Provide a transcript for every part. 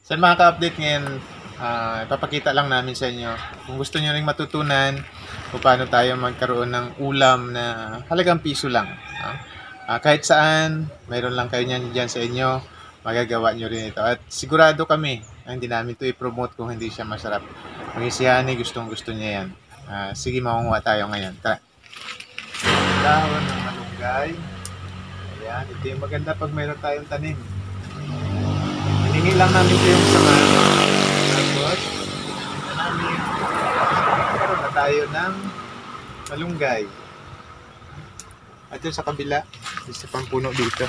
Sa mga ka-update ngayon, ipapakita lang namin sa inyo kung gusto nyo ring matutunan kung paano tayo magkaroon ng ulam na halagang piso lang. Kahit saan, mayroon lang kayo niyan dyan sa inyo, magagawa nyo rin ito. At sigurado kami na hindi namin ito i-promote kung hindi siya masarap. Kung si Hani, gustong gusto niya yan. Sige, makunguha tayo ngayon. Tara. Dahon ng malunggay. Ayan, ito yung maganda pag mayroon tayong tanim. Hiningi lang namin ito yung sama. Tapos, namin, karoon na tayo ng malunggay. At yun sa kabila, isa pang puno dito.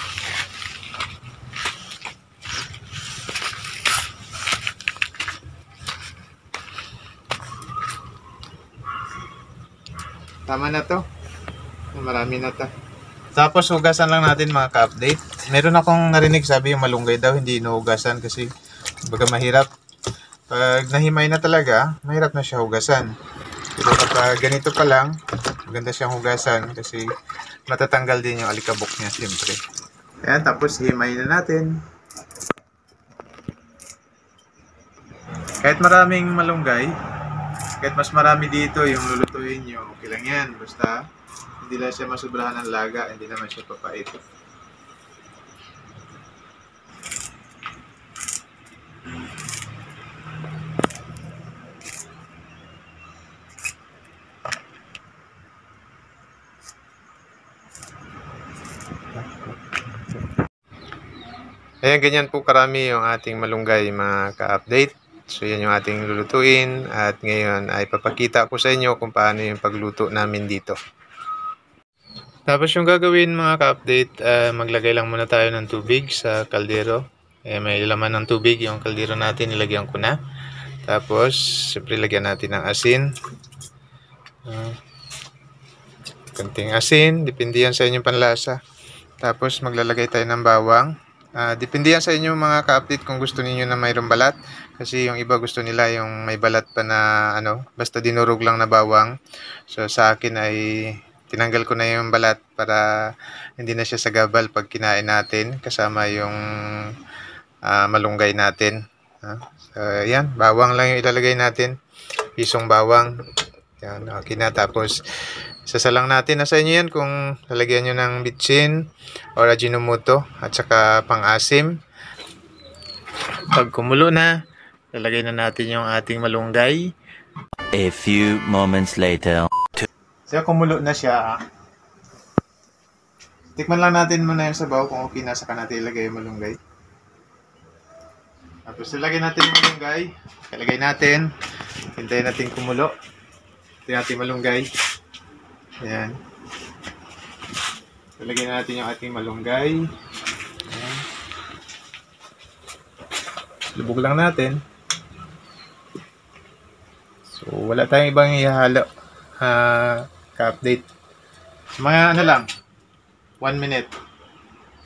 Tama na to. Marami na to. Tapos hugasan lang natin mga ka-update. Meron akong narinig sabi yung malunggay daw hindi inuhugasan kasi baga mahirap. Pag nahimay na talaga, mahirap na siya hugasan. Pero kapag ganito pa lang, maganda siyang hugasan kasi matatanggal din yung alikabok niya siyempre. Ayan, tapos himay na natin. Kahit maraming malunggay, kahit mas marami dito yung lulutuin nyo, okay lang yan. Basta hindi lang siya masubrahan ng laga, hindi naman siya papait. Ayan, ganyan po karami yung ating malunggay mga ka-update. So yan yung ating lulutuin at ngayon ay papakita ko sa inyo kung paano yung pagluto namin dito. Tapos yung gagawin mga ka-update, maglagay lang muna tayo ng tubig sa kaldero. May laman ng tubig yung kaldero natin, nilagyan ko na. Tapos siyempre lagyan natin ng asin. Konting asin, depende yan sa inyong panlasa. Tapos maglalagay tayo ng bawang. Depende yan sa inyo mga ka-update kung gusto niyo na mayroong balat. Kasi yung iba gusto nila yung may balat pa na basta dinurog lang na bawang. So sa akin ay tinanggal ko na yung balat para hindi na siya sagabal pag kinain natin. Kasama yung malunggay natin. So yan, bawang lang yung ilalagay natin. Pisong bawang. Yan, okay na. Tapos sasalang natin. Nasa inyo yan kung lalagyan nyo ng bitchin or ajinomoto at saka pang-asim. Pag kumulo na, lalagay na natin yung ating malunggay. A few moments later. So kumulo na siya. Tikman lang natin muna yung sabaw kung okay na, saka natin ilagay yung malunggay. Tapos ilagay natin yung malunggay. Ilagay natin. Hintayin natin kumulo. Hintayin natin malunggay. Ayan. Ilagay natin yung ating malunggay. Ayan. Lubog lang natin. So, wala tayong ibang ihahalo. Ka-update. So, mga lang, 1 minute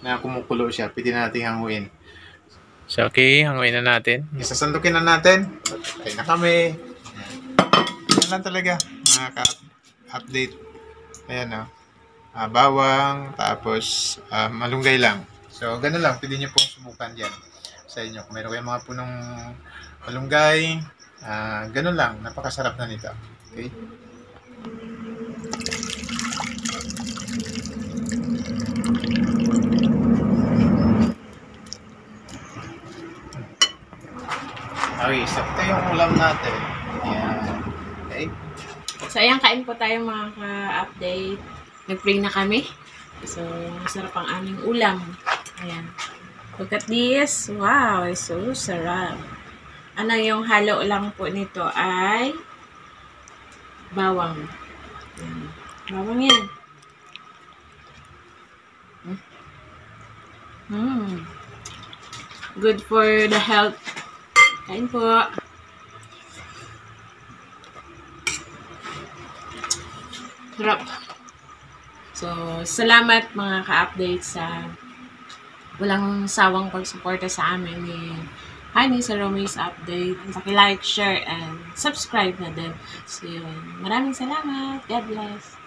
na kumukulo siya. Pwede natin hanguin. So, okay, hanguin na natin. Isasandukin na natin. Okay na kami. Yan lang talaga, mga ka-update. Ayan o. Bawang, tapos malunggay lang. So, ganun lang. Pwede nyo pong subukan dyan sa inyo. Kung meron kayong mga punong malunggay, ganun lang. Napakasarap na nito. Okay? Okay, so ito yung ulam natin. Ayan. Okay? So, ayan, kain po tayo mga ka-update. Nag-pray na kami. So, masarap ang aming ulam. Ayan. Look at this. Wow, it's so sarap. Ano yung halo lang po nito ay bawang. Ayan. Bawang yan. Good for the health. Kain po. Sarap. So, salamat mga ka-update sa walang sawang pagsuporta sa amin ni Hani sa Romy's Update. Paki-like, share, and subscribe na din. So, yun. Maraming salamat. God bless.